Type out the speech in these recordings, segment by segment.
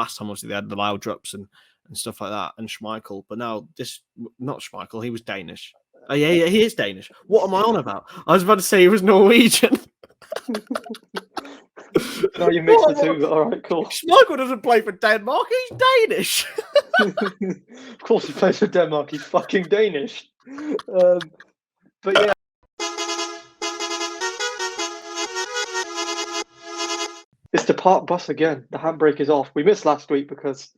last time, obviously, they had the loud drops and stuff like that, and Schmeichel. But now not Schmeichel, he was Danish. Oh, yeah, he is Danish. What am I on about? I was about to say he was Norwegian. No, you mixed the two. All right, cool. Schmeichel doesn't play for Denmark. He's Danish. Of course, he plays for Denmark. He's fucking Danish. But yeah. It's the park bus again. The handbrake is off. We missed last week because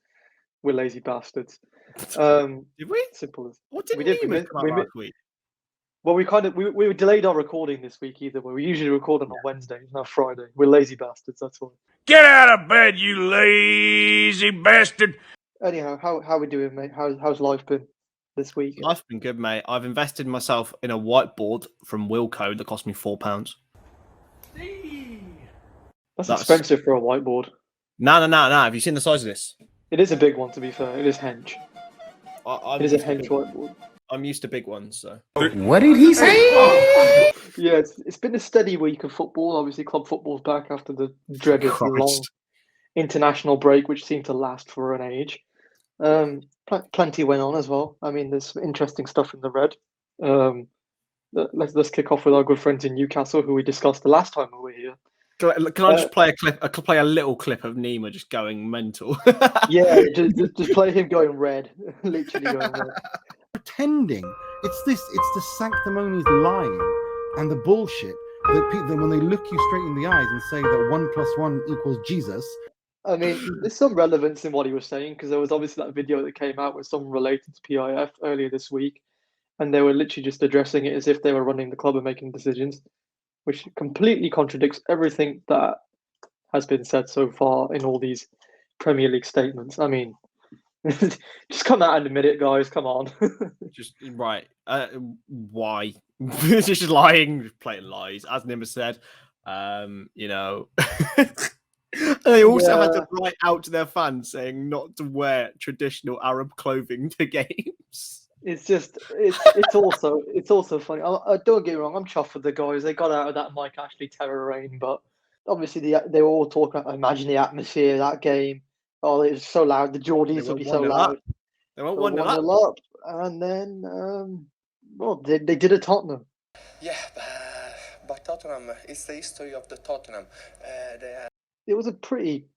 we're lazy bastards. Did we? Simple as. What did we we miss last week? Well, we delayed our recording this week either way. We usually record on Wednesday, not Friday. We're lazy bastards, that's all. Get out of bed, you lazy bastard! Anyhow, how are we doing, mate? How's life been this week? Life's been good, mate. I've invested myself in a whiteboard from Wilco that cost me £4. That's expensive for a whiteboard. No. Have you seen the size of this? It is a big one, to be fair. It is hench. It is a hench whiteboard. I'm used to big ones, so. What did he say? Yeah, it's been a steady week of football. Obviously, club football's back after the dreaded long international break, which seemed to last for an age. Plenty went on as well. I mean, there's interesting stuff in the red. Let's kick off with our good friends in Newcastle, who we discussed the last time we were here. Can I just play a clip? I could play a little clip of Nima just going mental. Yeah, just play him going red, literally going red. Pretending it's the sanctimonious lying and the bullshit that people, when they look you straight in the eyes and say that 1 + 1 = Jesus. I mean, there's some relevance in what he was saying, because there was obviously that video that came out with someone related to PIF earlier this week, and they were literally just addressing it as if they were running the club and making decisions, which completely contradicts everything that has been said so far in all these Premier League statements. I mean, just come out and admit it, guys. Come on. Just right. Why? Just lying, playing lies, as Nima said. You know. They also had to write out to their fans saying not to wear traditional Arab clothing to games. It's also funny. I don't get me wrong. I'm chuffed with the guys. They got out of that Mike Ashley terror reign, but obviously they were all talking about, imagine the atmosphere of that game. Oh, it was so loud. The Geordies would be so loud. They won't wonder that. Up, and then, they did a Tottenham. Yeah, but Tottenham, it's the history of the Tottenham. It was a pretty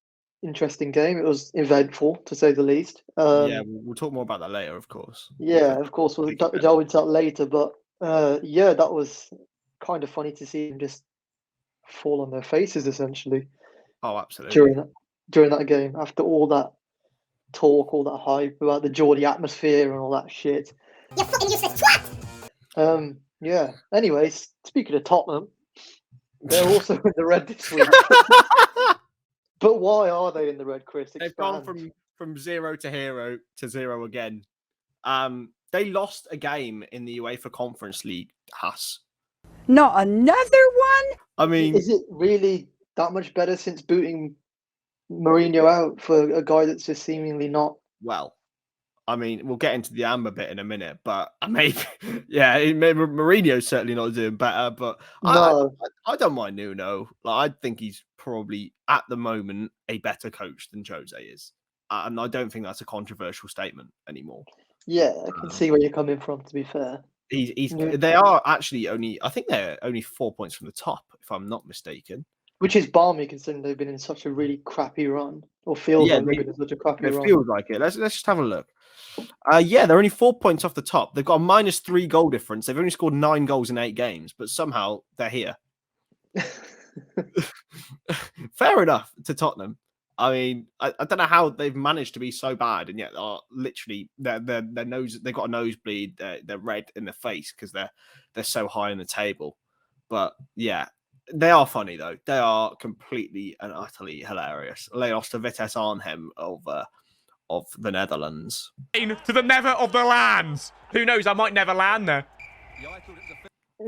interesting game. It was eventful, to say the least. Yeah, we'll talk more about that later, of course. Yeah, of course. We'll delve into that later. But yeah, that was kind of funny to see them just fall on their faces, essentially. Oh, absolutely. During that game, after all that talk, all that hype about the Geordie atmosphere and all that shit. You fucking useless twat! Yeah. Anyways, speaking of Tottenham, they're also in the red this week. But why are they in the red, Chris? They've gone from 0 to hero to 0 again. They lost a game in the UEFA Conference League, Haas. Not another one? I mean, is it really that much better since booting Mourinho out for a guy that's just seemingly not? Well, I mean, we'll get into the Amber bit in a minute, but maybe, yeah, Mourinho's certainly not doing better, but no. I don't mind Nuno. Like, I think he's probably, at the moment, a better coach than Jose is. And I don't think that's a controversial statement anymore. Yeah, I can see where you're coming from, to be fair. They are actually I think they're only 4 points from the top, if I'm not mistaken. Which is balmy, considering they've been in such a really crappy run, or feels like they've been in such a crappy run. It feels like it. Let's just have a look. Yeah, they're only 4 points off the top. They've got a -3 goal difference. They've only scored 9 goals in 8 games, but somehow they're here. Fair enough to Tottenham. I mean, I don't know how they've managed to be so bad, and yet literally their nose, they've got a nosebleed. They're red in the face because they're so high in the table. But yeah, they are funny though. They are completely and utterly hilarious. They lost to Vitesse Arnhem of the Netherlands. To the never of the lands. Who knows? I might never land there.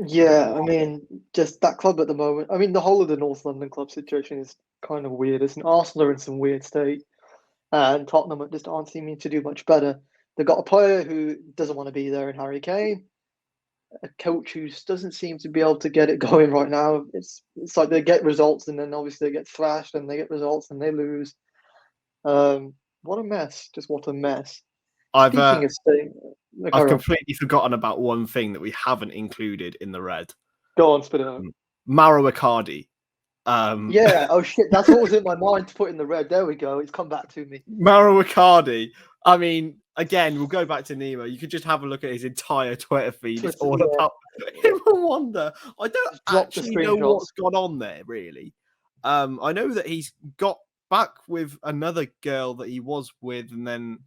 Yeah, I mean, just that club at the moment. I mean, the whole of the North London club situation is kind of weird, isn't it? Arsenal are in some weird state, and Tottenham just aren't seeming to do much better. They've got a player who doesn't want to be there in Harry Kane, a coach who doesn't seem to be able to get it going right now. It's like they get results and then obviously they get thrashed, and they get results and they lose. What a mess! Just what a mess. I've Speaking of staying, I've completely forgotten about one thing that we haven't included in the red. go on, spit it out. Maro Icardi. Yeah. Oh shit, that's what was in my mind to put in the red. There we go. It's come back to me. Maro Icardi. I mean, again, we'll go back to Nemo. You could just have a look at his entire Twitter feed. It's all about him and Wanda. I don't actually know what's gone on there, really. I know that he's got back with another girl that he was with, and then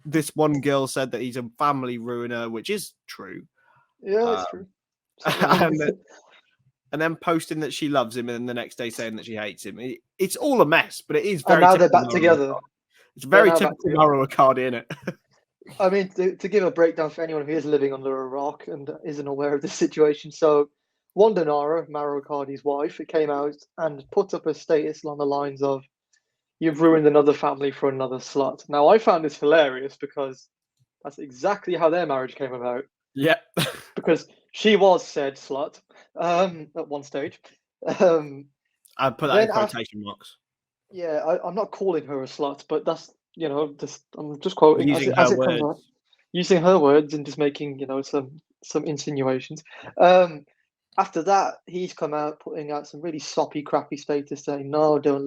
this one girl said that he's a family ruiner, which is true. Yeah, it's true. And then posting that she loves him, and then the next day saying that she hates him. It's all a mess, but it is very. And now they're back together. It's very typical Maro Icardi, isn't it? I mean, to give a breakdown for anyone who is living under a rock and isn't aware of this situation. So, Wanda Nara, Maro Icardi's wife, came out and put up a status along the lines of, "You've ruined another family for another slut." Now, I found this hilarious because that's exactly how their marriage came about. Yeah. Because she was said slut at one stage. I put that in quotation marks. Yeah, I'm not calling her a slut, but that's, I'm just quoting using her words. comes out, using her words and just making, some insinuations. After that, he's come out putting out some really soppy, crappy status saying, "No, don't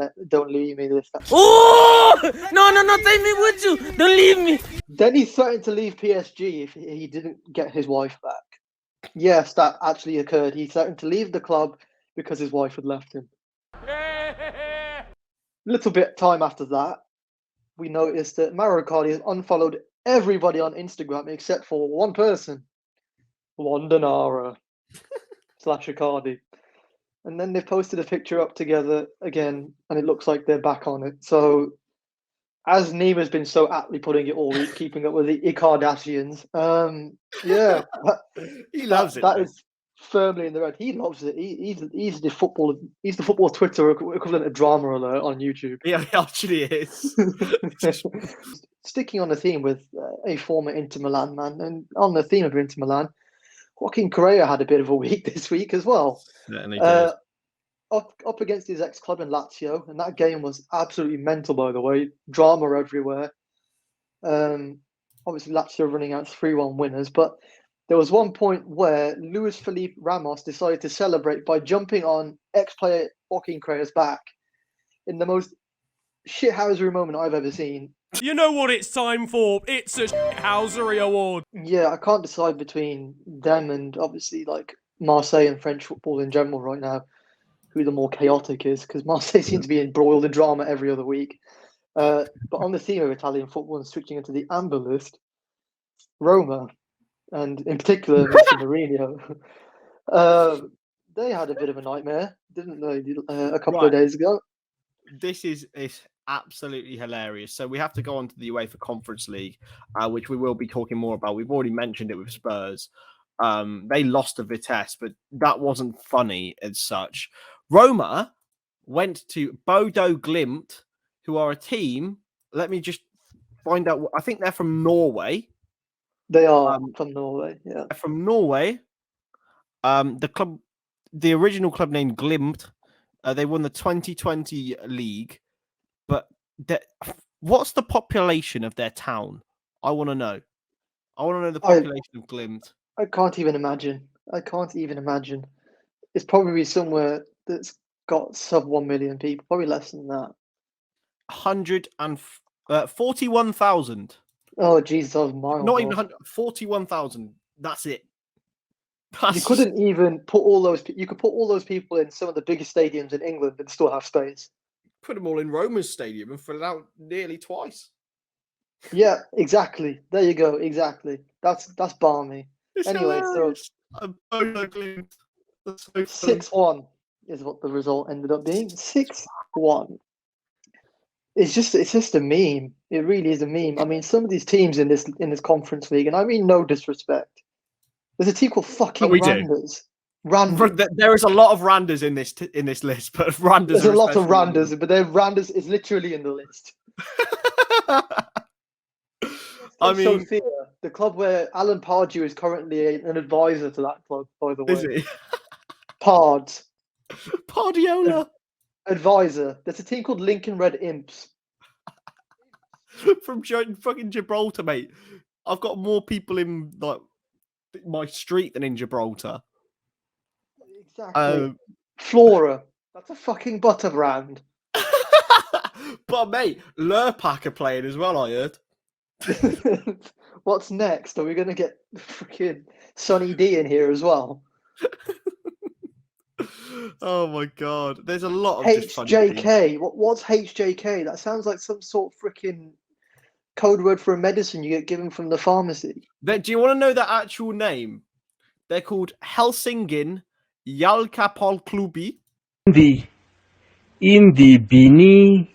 leave me." This, that. Oh no, take me with you. Don't leave me. Then he threatened to leave PSG if he didn't get his wife back. Yes, that actually occurred. He threatened to leave the club because his wife had left him. A little bit time after that, we noticed that Maro Icardi has unfollowed everybody on Instagram except for one person, Wanda Nara / Icardi. And then they've posted a picture up together again, and it looks like they're back on it. So, as Neema's been so aptly putting it all week, keeping up with the Icardashians, yeah. He loves it. That is firmly in the red. He loves it. He's the football Twitter equivalent of Drama Alert on YouTube. Yeah, he actually is. Sticking on the theme with a former Inter Milan man, and on the theme of Inter Milan, Joaquin Correa had a bit of a week this week as well. Certainly did. Up against his ex-club in Lazio, and that game was absolutely mental, by the way. Drama everywhere. Obviously, Lazio running out 3-1 winners, but there was one point where Luis Felipe Ramos decided to celebrate by jumping on ex-player Joaquin Correa's back in the most shithousery moment I've ever seen. You know what it's time for? It's a shithousery award. Yeah, I can't decide between them and obviously like Marseille and French football in general right now, who the more chaotic is, because Marseille seems to be embroiled in drama every other week. But on the theme of Italian football and switching into the amber list, Roma, and in particular Mr. Mourinho, they had a bit of a nightmare, didn't they, a couple of days ago? This is absolutely hilarious. So we have to go on to the UEFA Conference League, which we will be talking more about. We've already mentioned it with Spurs. They lost to Vitesse, but that wasn't funny as such. Roma went to Bodo Glimt, who are a team. Let me just find out. I think they're from Norway. They are from Norway. Yeah, they're from Norway. The original club named Glimt. They won the 2020 league, but what's the population of their town? I want to know. I want to know the population of Glimt. I can't even imagine. It's probably somewhere that's got sub 1 million people, probably less than that. 41,000. Oh, Jesus, that was miles. Not even 100, 41,000. That's it. You couldn't even put all those. You could put all those people in some of the biggest stadiums in England and still have space. Put them all in Roma's stadium and fill it out nearly twice. Yeah, exactly. There you go. Exactly. That's balmy. Anyway, so 6-1 is what the result ended up being. 6-1. It's just a meme. It really is a meme. I mean, some of these teams in this conference league, and I mean no disrespect. There's a team called fucking Randers. There is a lot of Randers in this list, but Randers. There's a lot of Randers, but Randers is literally in the list. I mean, Sophia, the club where Alan Pardew is currently an advisor to that club, by the way. Is he? Pardiola. Advisor. There's a team called Lincoln Red Imps. from fucking Gibraltar, mate. I've got more people in like my street than in Gibraltar. Exactly. Flora. That's a fucking butter brand. But mate, Lurpak are playing as well, I heard. What's next? Are we going to get freaking Sonny D in here as well? Oh my god, there's a lot of just funny teams. HJK. What's HJK? That sounds like some sort of freaking code word for a medicine you get given from the pharmacy. Do you want to know their actual name? They're called Helsingin Jalkapallklubi. In the beginning.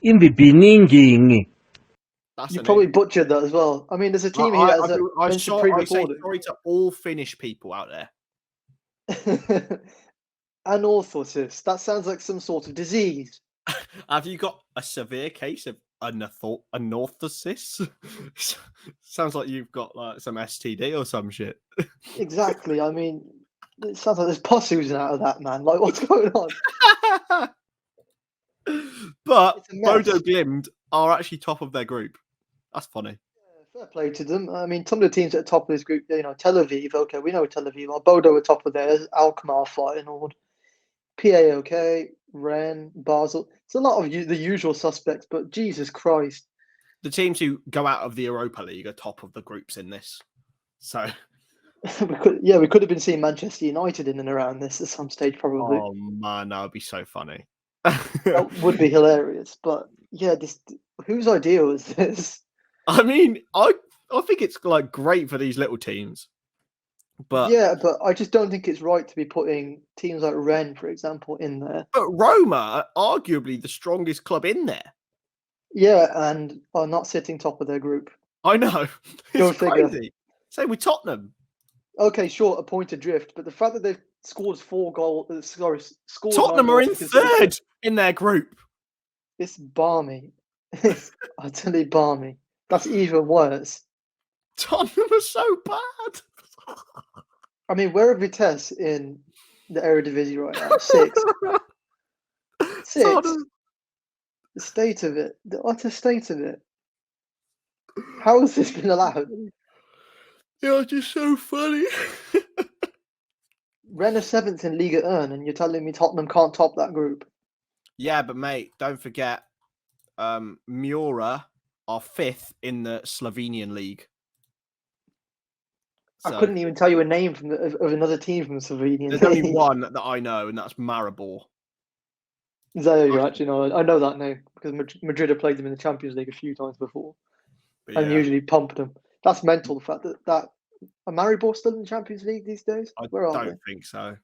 That's You the probably name. butchered that as well. I mean, there's a team here that has I mentioned say pre-recording. sorry to all Finnish people out there. Anorthosis. That sounds like some sort of disease. Have you got a severe case of anorthosis? Sounds like you've got like some STD or some shit. Exactly. I mean, it sounds like there's pus oozing out of that, man. Like, what's going on? But It's a mess. Bodo Glimt are actually top of their group. That's funny. Fair play to them. I mean, some of the teams at the top of this group, you know, Tel Aviv, okay, we know Tel Aviv. Bodo are top of theirs. Alkmaar fighting all. PAOK, Rennes, Basel. It's a lot of the usual suspects, but Jesus Christ. The teams who go out of the Europa League are top of the groups in this. So, we could have been seeing Manchester United in and around this at some stage, probably. oh man, that would be so funny. That would be hilarious. But yeah, whose idea was this? I mean, I think it's like great for these little teams. But yeah, but I just don't think it's right to be putting teams like Rennes, for example, in there. But Roma are arguably the strongest club in there. Yeah, and are not sitting top of their group. I know. Go It's figure. crazy. Same with Tottenham. Okay, sure, a point adrift, but the fact that they've scored 4 goals, scored Tottenham 9 are goals in consecutive- third in their group. It's balmy. It's utterly balmy. That's even worse. Tottenham are so bad. I mean, where are Vitesse in the Eredivisie right now? 6. 6. Tottenham. The state of it. The utter state of it. How has this been allowed? You're just so funny. Rennes are 7th in Liga 1, and you're telling me Tottenham can't top that group? Yeah, but mate, don't forget, Mura are 5th in the Slovenian league. I couldn't even tell you a name from of another team from the Slovenian There's only league. one that I know, and that's Maribor. Is that you actually know? I know that name because Madrid have played them in the Champions League a few times before, But and yeah, usually pumped them. That's mental. The fact that are Maribor still in the Champions League these days? I Where are don't think so.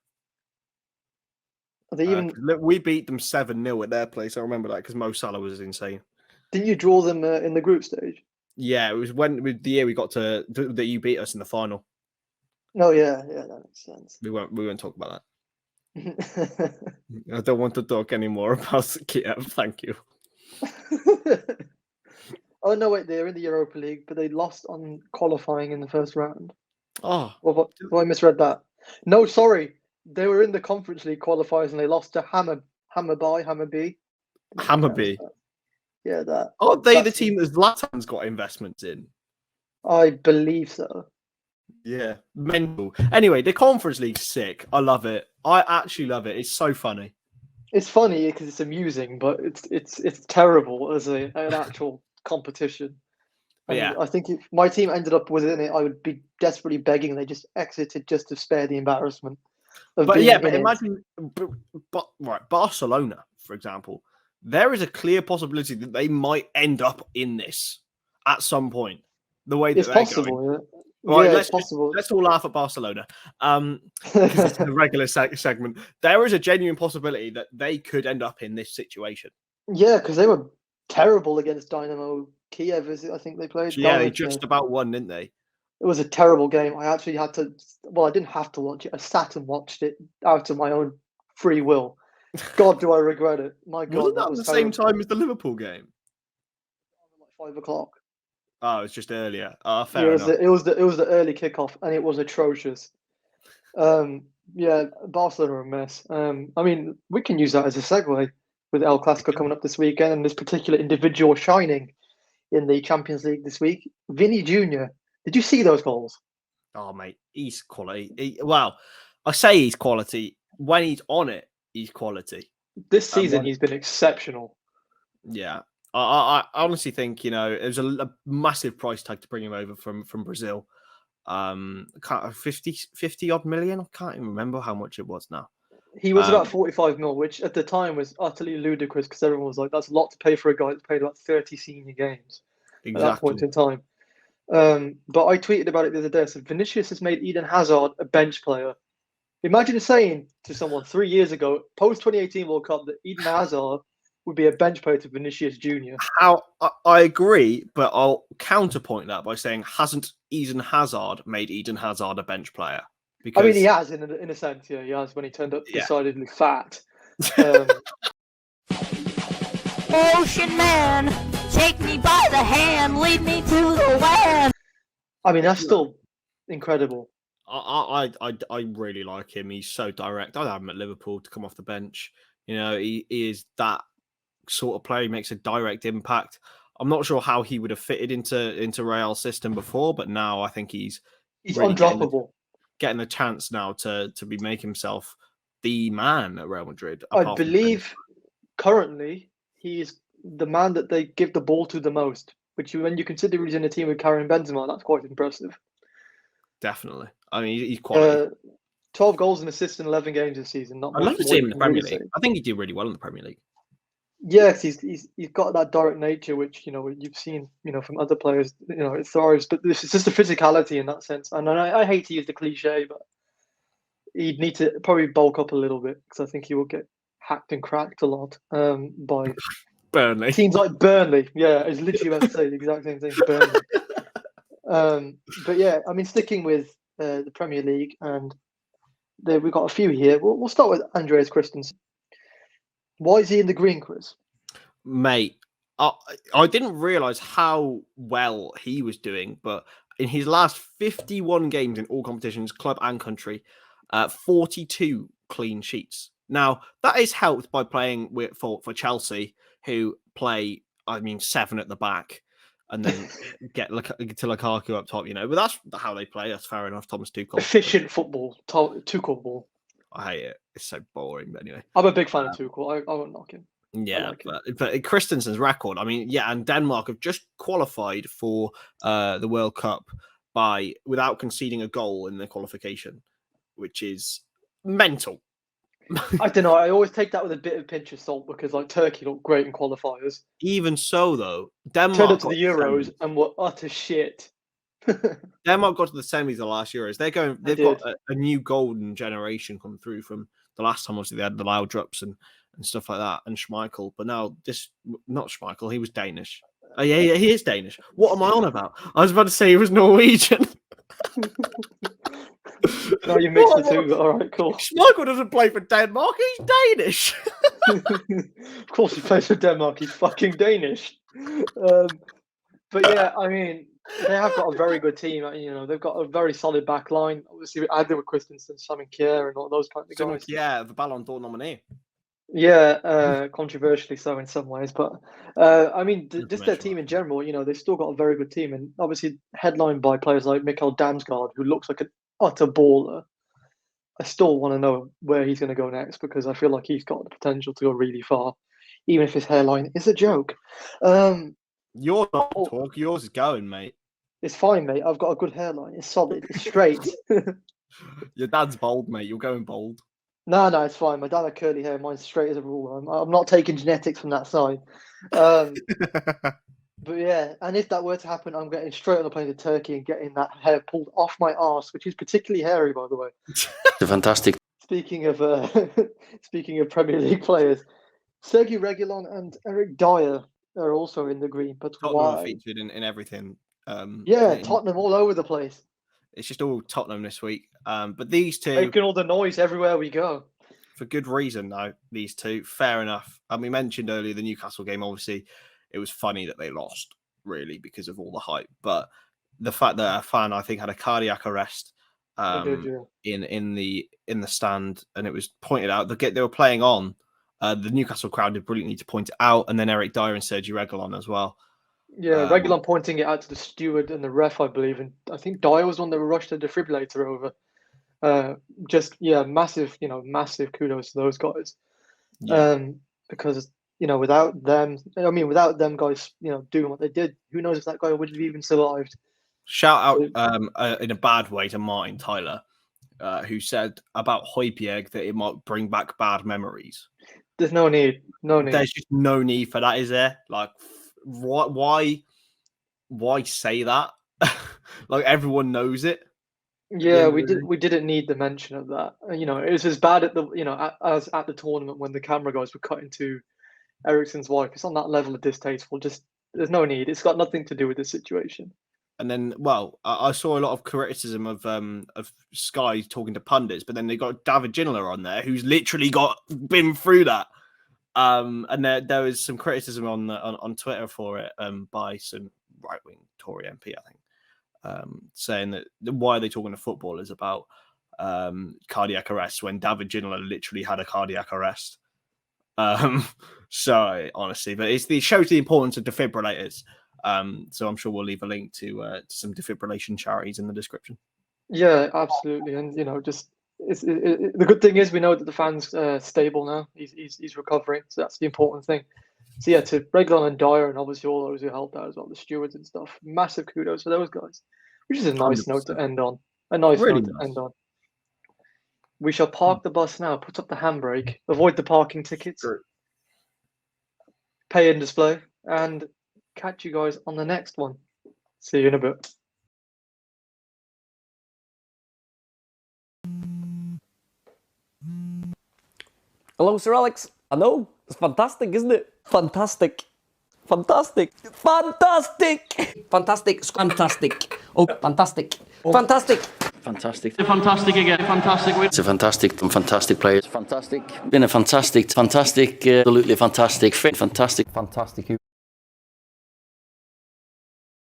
they? Are they even? Look, we beat them 7-0 at their place. I remember that because Mo Salah was insane. Didn't you draw them in the group stage? Yeah, it was with the year we got to that you beat us in the final. Oh yeah, that makes sense. We won't talk about that. I don't want to talk anymore about Kiev. Thank you. Oh no, wait, they're in the Europa League, but they lost on qualifying in the first round. Oh, Well, I misread that. No, sorry, they were in the Conference League qualifiers and they lost to Hammerby. Hammerby. Yeah, that. Aren't they the that's- team that Zlatan's got investments in? I believe so. Yeah, mental. Anyway, the Conference League's sick. I love it. I actually love it. It's so funny. It's funny because it's amusing, but it's terrible as an actual competition. And Yeah. I think if my team ended up within it, I would be desperately begging they just exited just to spare the embarrassment of But being yeah, in but it. imagine, right, Barcelona, for example, there is a clear possibility that they might end up in this at some point. The way that It's they're going. possible, yeah. Right, Yeah, let's it's possible. let's all laugh at Barcelona. Because it's the regular segment. There is a genuine possibility that they could end up in this situation. Yeah, because they were terrible against Dynamo Kiev, I think they played. Yeah, they Dynamo just Kiev. about won, didn't they? It was a terrible game. I actually had to. Well, I didn't have to watch it. I sat and watched it out of my own free will. God, do I regret it? My God, Wasn't that was at the same terrible. time as the Liverpool game? Like 5 o'clock. Oh, it's just earlier. Fair Yeah, enough. it was the early kickoff, and it was atrocious. Yeah, Barcelona are a mess. I mean, we can use that as a segue with El Clasico coming up this weekend, and this particular individual shining in the Champions League this week. Vinny Jr. Did you see those goals? Oh, mate, he's quality. Well, I say he's quality. When he's on it, he's quality. This season, he's been exceptional. Yeah. I honestly think, it was a massive price tag to bring him over from Brazil. 50 odd million. I can't even remember how much it was now. He was about 45 mil, which at the time was utterly ludicrous because everyone was like, that's a lot to pay for a guy that's played about 30 senior games at that point in time. But I tweeted about it the other day. I said, Vinicius has made Eden Hazard a bench player. Imagine saying to someone 3 years ago, post 2018 World Cup, that Eden Hazard would be a bench player to Vinicius Jr. I agree, but I'll counterpoint that by saying, hasn't Eden Hazard made Eden Hazard a bench player? Because, I mean, he has in a sense. Yeah, he has when he turned up decidedly fat. Ocean man, take me by the hand, lead me to the land. I mean, that's still incredible. I really like him. He's so direct. I'd have him at Liverpool to come off the bench. He is that sort of player. He makes a direct impact. I'm not sure how he would have fitted into Real's system before, but now I think he's really undroppable. Getting a chance now to be make himself the man at Real Madrid. I believe currently he's the man that they give the ball to the most, which when you consider he's in a team with Karim Benzema, that's quite impressive. Definitely. I mean, he's quality. 12 goals and assists in 11 games this season. I'd love to see him in the Premier League. I think he did really well in the Premier League. Yes, he's got that direct nature, which you've seen from other players. It thrives, but this is just the physicality in that sense. And I hate to use the cliche, but he'd need to probably bulk up a little bit because I think he will get hacked and cracked a lot by Burnley. Teams like Burnley. Yeah, I was literally about to say the exact same thing. Burnley. But yeah, I mean, sticking with the Premier League, and we've got a few here. We'll start with Andreas Christensen. Why is he in the green, Chris? Mate, I didn't realise how well he was doing, but in his last 51 games in all competitions, club and country, 42 clean sheets. Now, that is helped by playing for Chelsea, who play, 7 at the back, and then get to Lukaku up top, But that's how they play. That's fair enough. Thomas Tuchel. Efficient football. Tuchel ball. I hate it. It's so boring. But anyway, I'm a big fan of Tuchel. I won't knock him. Yeah, but Christensen's record, and Denmark have just qualified for the World Cup without conceding a goal in the qualification, which is mental. I don't know. I always take that with a bit of pinch of salt because Turkey looked great in qualifiers. Even so, though, Denmark turned up to the Euros and were utter shit. Denmark got to the semis the last Euros. They've got a new golden generation come through from the last time. Obviously, they had the Laudrups and stuff like that, and Schmeichel. But now not Schmeichel. He was Danish. Oh, yeah, he is Danish. What am I on about? I was about to say he was Norwegian. No, you mixed the two. All right, cool. Schmeichel doesn't play for Denmark. He's Danish. Of course, he plays for Denmark. He's fucking Danish. But yeah, they have got a very good team. They've got a very solid back line. Obviously, added with Christensen, Simon Kjær, and all those kind of guys. Yeah, the Ballon d'Or nominee. Yeah, controversially so in some ways, but just their team in general. They've still got a very good team, and obviously headlined by players like Mikkel Damsgaard, who looks like an utter baller. I still want to know where he's going to go next because I feel like he's got the potential to go really far, even if his hairline is a joke. You're not talk. Yours is going, mate. It's fine, mate. I've got a good hairline. It's solid. It's straight. Your dad's bold, mate. You're going bold. No, it's fine. My dad had curly hair. Mine's straight as a rule. I'm not taking genetics from that side. But yeah, and if that were to happen, I'm getting straight on the plane to Turkey and getting that hair pulled off my arse, which is particularly hairy, by the way. Fantastic. Speaking of Premier League players, Sergei Reguilon and Eric Dyer are also in the green. But why? Featured in everything. Tottenham all over the place. It's just all Tottenham this week. But these two making all the noise everywhere we go. For good reason, though. These two, fair enough. And we mentioned earlier the Newcastle game. Obviously, it was funny that they lost, really, because of all the hype. But the fact that a fan, I think, had a cardiac arrest in the stand, and it was pointed out. They were playing on. The Newcastle crowd did brilliantly to point it out, and then Eric Dyer and Sergio Reguilon as well. Yeah, Reguilon pointing it out to the steward and the ref, I believe, and I think Dyer was one that rushed the defibrillator over. Massive, massive kudos to those guys. Yeah. Because without them guys, doing what they did, who knows if that guy would have even survived. Shout out in a bad way to Martin Tyler, who said about Højbjerg that it might bring back bad memories. There's no need. There's just no need for that, is there? Like, why say that? Like, everyone knows it. Yeah, we didn't need the mention of that. It was as bad at as at the tournament when the camera guys were cutting to Eriksen's wife. It's on that level of distasteful. Just there's no need. It's got nothing to do with the situation. And then, I saw a lot of criticism of Sky talking to pundits, but then they got David Ginola on there, who's literally been through that. And there was some criticism on Twitter for it by some right-wing Tory MP, I think, saying that why are they talking to footballers about cardiac arrest when David Ginola literally had a cardiac arrest? So honestly, but it shows the importance of defibrillators. So I'm sure we'll leave a link to some defibrillation charities in the description. Yeah, absolutely. And the good thing is we know that the fan's stable now. He's recovering, so that's the important thing. So yeah, to Reguilon and Dyer and obviously all those who helped out as well, the stewards and stuff. Massive kudos for those guys, which is a nice 100%. Note to end on. A nice really note to end on. We shall park the bus now. Put up the handbrake. Avoid the parking tickets. True. Pay and display, and catch you guys on the next one. See you in a bit. Hello, Sir Alex. I know. It's fantastic, isn't it? Fantastic. Fantastic. Fantastic. Fantastic. Fantastic. Oh, fantastic. Fantastic. Fantastic. Fantastic again. Fantastic. It's a fantastic player. Fantastic. Been a fantastic, absolutely fantastic. Fantastic.